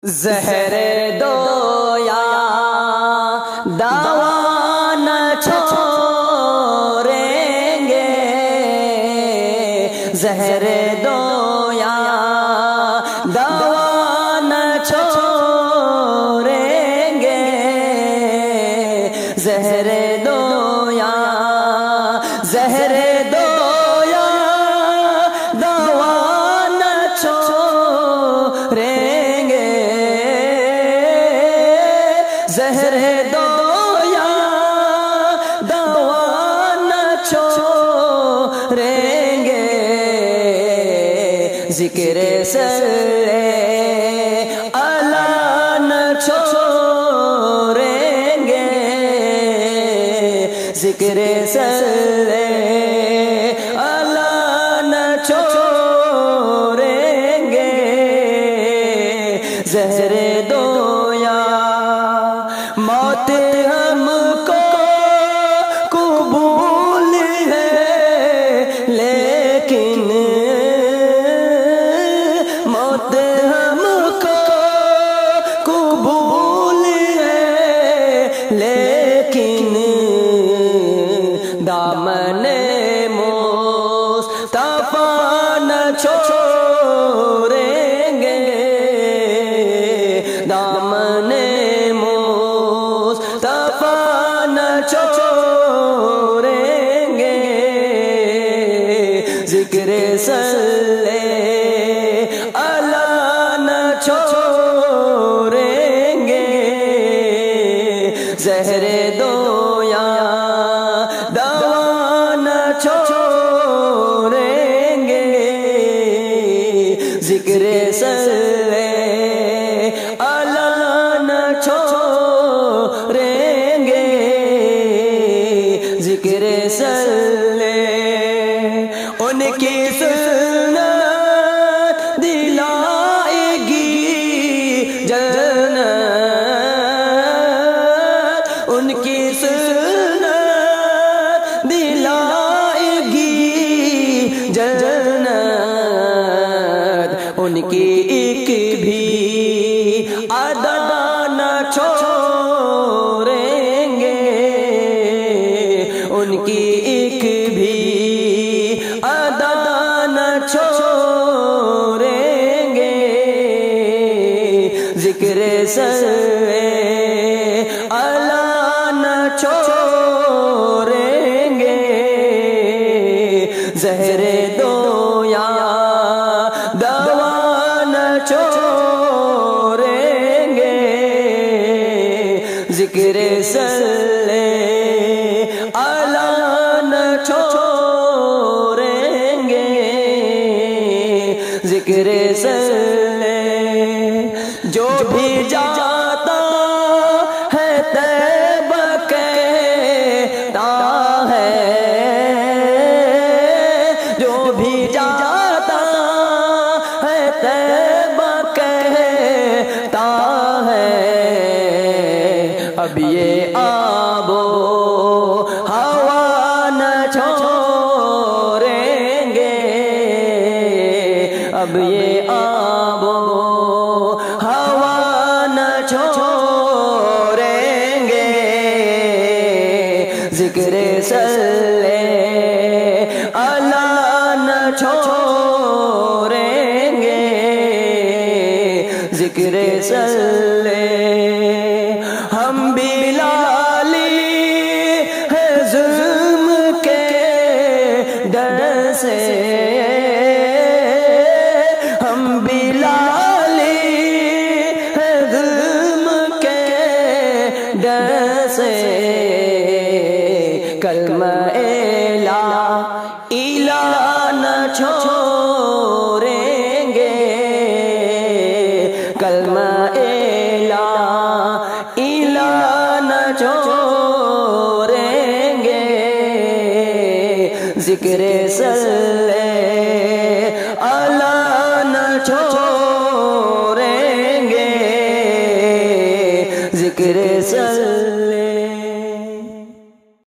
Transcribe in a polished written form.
زہر دو یا دوا نہ چھوڑیں گے، زہر دو یا دوا نہ چھوڑیں گے، زہر دو یا زہر دو یا دوا نہ چھوڑیں گے، زہر دو یا دوا نہ چھوڑیں گے، ذکر صلی اللہ نہ چھوڑیں گے، ذکر صلی اللہ نہ چھوڑیں گے، زہر دو یا موت ہم کو قبول ہے، لیکن موت ہم کو قبول ہے، لیکن دامن مصطفیٰ نہ چھوڑیں گے، دامن مصطفیٰ نہ چھوڑیں گے، ذکر صلی اللہ نہ چھوڑیں گے، زہر دو یا دوا نہ چھوڑیں گے، ذکر صلی اللہ نہ چھوڑیں گے، ذکر صلی ان کی سنت دلائے گی جنت، ان کی سنت دلائے گی جنت، ان کی ایک بھی ادا نہ چھوڑیں گے، ان کی ایک بھی ادا نہ چھوڑیں گے، ذکر صلی اللہ نہ چھوڑیں گے، زہر دو یا دوا نہ چھوڑیں گے، ذکر صلی اللہ نہ چھوڑیں گے، ذکر صلی جو بھی جاتا ہے طیبہ کہتا ہے، جو بھی جاتا ہے طیبہ کہتا ہے، اب یہ آب و ہوا نہ چھوڑیں گے، اب یہ آب و ہوا نہ چھوڑیں گے، ذکر صلی اللہ نہ چھوڑیں گے، ذکر صلی ہم بھی لالی ہے ظلم کے ڈر سے، ہم بھی لالی ہے ظلم کے ڈر سے، کلمہ لا الہ نہ چھوڑیں گے، کلمہ لا الہ نہ چھوڑیں گے، ذکر صلی